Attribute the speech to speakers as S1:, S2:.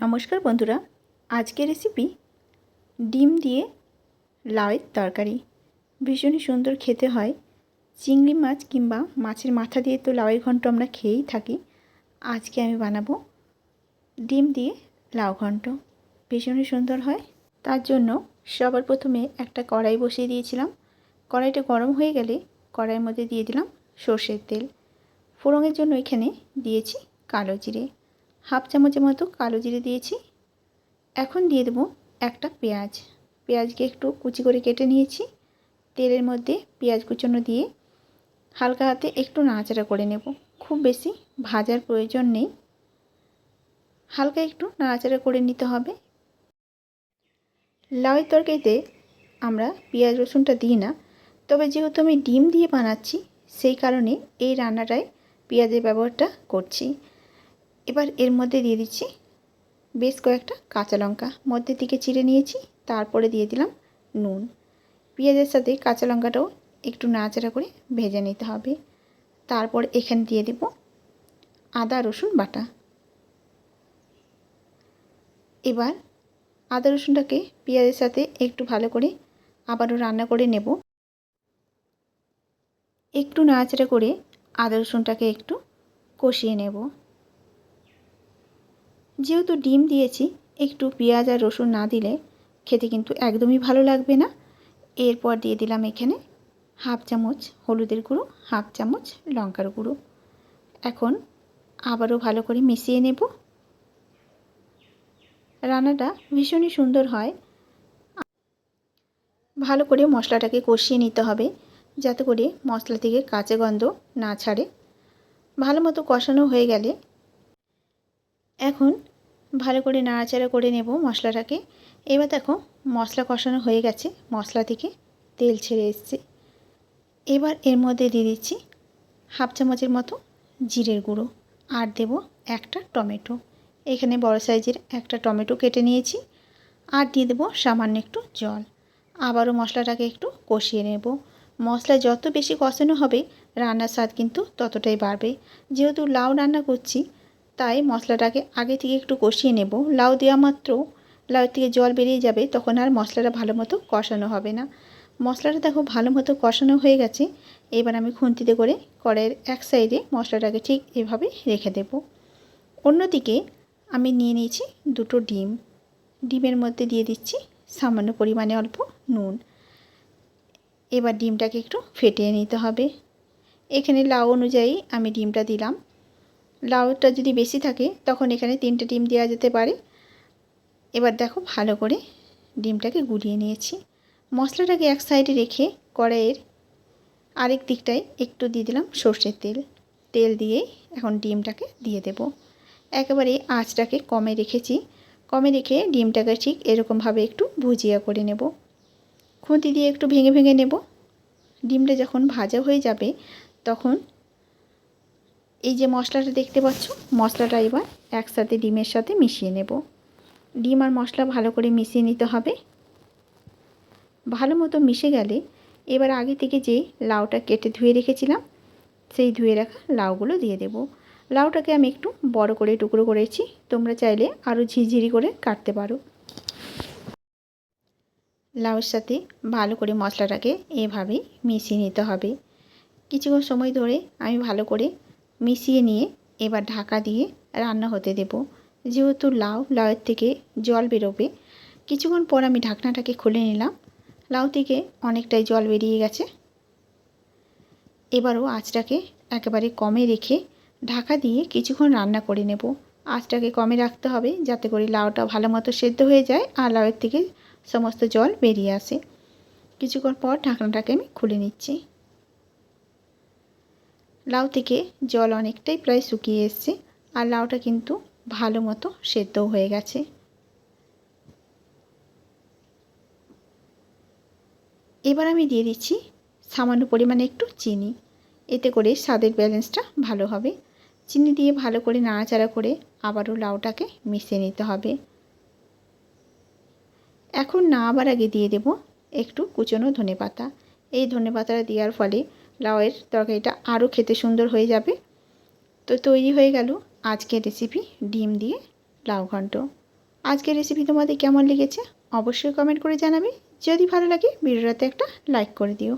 S1: নমস্কার বন্ধুরা, আজকের রেসিপি ডিম দিয়ে লাউয়ের তরকারি। ভীষণই সুন্দর খেতে হয়। চিংড়ি মাছ কিংবা মাছের মাথা দিয়ে তো লাউয়ের ঘন্ট আমরা খেয়েই থাকি। আজকে আমি বানাবো ডিম দিয়ে লাউ ঘন্ট। ভীষণই সুন্দর হয়। তার জন্য সবার প্রথমে একটা কড়াই বসিয়ে দিয়েছিলাম। কড়াইটা গরম হয়ে গেলে কড়াইয়ের মধ্যে দিয়ে দিলাম সর্ষের তেল। ফোড়নের জন্য এখানে দিয়েছি কালো জিরে, হাফ চামচের মতো কালো জিরে দিয়েছি। এখন দিয়ে দেবো একটা পেঁয়াজ। পেঁয়াজকে একটু কুচি করে কেটে নিয়েছি। তেলের মধ্যে পেঁয়াজ কুচনো দিয়ে হালকা হাতে একটু নাড়াচাড়া করে নেব। খুব বেশি ভাজার প্রয়োজন নেই, হালকা একটু নাড়াচাড়া করে নিতে হবে। লাউয়ের তরকারিতে আমরা পেঁয়াজ রসুনটা দিই না, তবে যেহেতু আমি ডিম দিয়ে বানাচ্ছি সেই কারণে এই রান্নাটায় পেঁয়াজের ব্যবহারটা করছি। এবার এর মধ্যে দিয়ে দিচ্ছি বেশ কয়েকটা কাঁচা লঙ্কা মধ্যে থেকে চিড়ে নিয়েছি। তারপরে দিয়ে দিলাম নুন। পেঁয়াজের সাথে কাঁচা লঙ্কাটাও একটু নাড়াচাড়া করে ভেজে নিতে হবে। তারপর এখানে দিয়ে দেব আদা রসুন বাটা। এবার আদা রসুনটাকে পেঁয়াজের সাথে একটু ভালো করে আবারও রান্না করে নেব। একটু নাড়াচাড়া করে আদা রসুনটাকে একটু কষিয়ে নেব। যেহেতু ডিম দিয়েছি, একটু পেঁয়াজ আর রসুন না দিলে খেতে কিন্তু একদমই ভালো লাগবে না। এরপর দিয়ে দিলাম এখানে হাফ চামচ হলুদের গুঁড়ো, হাফ চামচ লঙ্কার গুঁড়ো। এখন আবারও ভালো করে মিশিয়ে নেব। রান্নাটা ভীষণই সুন্দর হয়। ভালো করে মশলাটাকে কষিয়ে নিতে হবে যাতে করে মশলা থেকে কাঁচা গন্ধ না ছাড়ে। ভালো মতো কষানো হয়ে গেলে এখন ভালো করে নাড়াচাড়া করে নেব মশলাটাকে। এবার দেখো মশলা কষানো হয়ে গেছে, মশলা থেকে তেল ছেড়ে এসছে। এবার এর মধ্যে দিয়ে দিচ্ছি হাফ চামচের মতো জিরের গুঁড়ো আর দেব একটা টমেটো। এখানে বড় সাইজের একটা টমেটো কেটে নিয়েছি। আর দিয়ে দেবো সামান্য একটু জল। আবারও মশলাটাকে একটু কষিয়ে নেব। মশলা যত বেশি কষানো হবে রান্নার স্বাদ কিন্তু ততটাই বাড়বে। যেহেতু লাউ রান্না করছি তাই মশলাটাকে আগে থেকে একটু কষিয়ে নেব। লাউ দেওয়া মাত্র লাউ থেকে জল বেরিয়ে যাবে, তখন আর মশলাটা ভালো মতো কষানো হবে না। মশলাটা দেখো ভালো মতো কষানো হয়ে গেছে। এবার আমি খুন্তিতে করে কড়াইয়ের এক সাইডে মশলাটাকে ঠিক এভাবে রেখে দেব। অন্যদিকে আমি নিয়ে নিয়েছি দুটো ডিম। ডিমের মধ্যে দিয়ে দিচ্ছি সামান্য পরিমাণে অল্প নুন। এবার ডিমটাকে একটু ফেটিয়ে নিতে হবে। এখানে লাউ অনুযায়ী আমি ডিমটা দিলাম। লাউটা যদি বেশি থাকে তখন এখানে 3টে ডিম দেওয়া যেতে পারে। এবার দেখো ভালো করে ডিমটাকে গুলিয়ে নিয়েছি। মশলাটাকে এক সাইডে রেখে কড়াইয়ের আরেক দিকটায় একটু দিয়ে দিলাম সর্ষের তেল। তেল দিয়ে এখন ডিমটাকে দিয়ে দেব। একেবারে আঁচটাকে কমে রেখেছি। কমে রেখে ডিমটাকে ঠিক এরকমভাবে একটু ভুজিয়া করে নেব। খুন্তি দিয়ে একটু ভেঙে ভেঙে নেব। ডিমটা যখন ভাজা হয়ে যাবে তখন এই যে মশলাটা দেখতে পাচ্ছ, মশলাটা এবার একসাথে ডিমের সাথে মিশিয়ে নেব। ডিম আর মশলা ভালো করে মিশিয়ে নিতে হবে। ভালো মতো মিশে গেলে এবার আগে থেকে যে লাউটা কেটে ধুয়ে রেখেছিলাম সেই ধুয়ে রাখা লাউগুলো দিয়ে দেব। লাউটাকে আমি একটু বড় করে টুকরো করেছি, তোমরা চাইলে আরও ঝিরঝিরি করে কাটতে পারো। লাউয়ের সাথে ভালো করে মশলাটাকে এভাবেই মিশিয়ে নিতে হবে। কিছুক্ষণ সময় ধরে আমি ভালো করে মিশিয়ে নিয়ে এবার ঢাকা দিয়ে রান্না হতে দেব। যেহেতু লাউয়ের থেকে জল বেরোবে, কিছুক্ষণ পর আমি ঢাকনাটাকে খুলে নিলাম। লাউ থেকে অনেকটাই জল বেরিয়ে গেছে। এবারও আঁচটাকে একেবারে কমে রেখে ঢাকা দিয়ে কিছুক্ষণ রান্না করে নেব। আঁচটাকে কমে রাখতে হবে যাতে করে লাউটা ভালো মতো সেদ্ধ হয়ে যায় আর লাউয়ের থেকে সমস্ত জল বেরিয়ে আসে। কিছুক্ষণ পর ঢাকনাটাকে আমি খুলে নিচ্ছি। লাউ থেকে জল অনেকটাই প্রায় শুকিয়ে এসছে আর লাউটা কিন্তু ভালো মতো সেদ্ধও হয়ে গেছে। এবার আমি দিয়ে দিচ্ছি সামান্য পরিমাণে একটু চিনি। এতে করে স্বাদের ব্যালেন্সটা ভালো হবে। চিনি দিয়ে ভালো করে নাড়াচাড়া করে আবারও লাউটাকে মিশিয়ে নিতে হবে। এখন নামাবার আগে দিয়ে দেব একটু কুচনো ধনেপাতা। এই ধনেপাতাটা দেওয়ার ফলে লাউয়ের তরকারিটা আরও খেতে সুন্দর হয়ে যাবে। তো তৈরি হয়ে গেল আজকের রেসিপি ডিম দিয়ে লাউ ঘন্ট। আজকের রেসিপি তোমাদের কেমন লেগেছে অবশ্যই কমেন্ট করে জানাবে। যদি ভালো লাগে ভিডিওটাতে একটা লাইক করে দিও।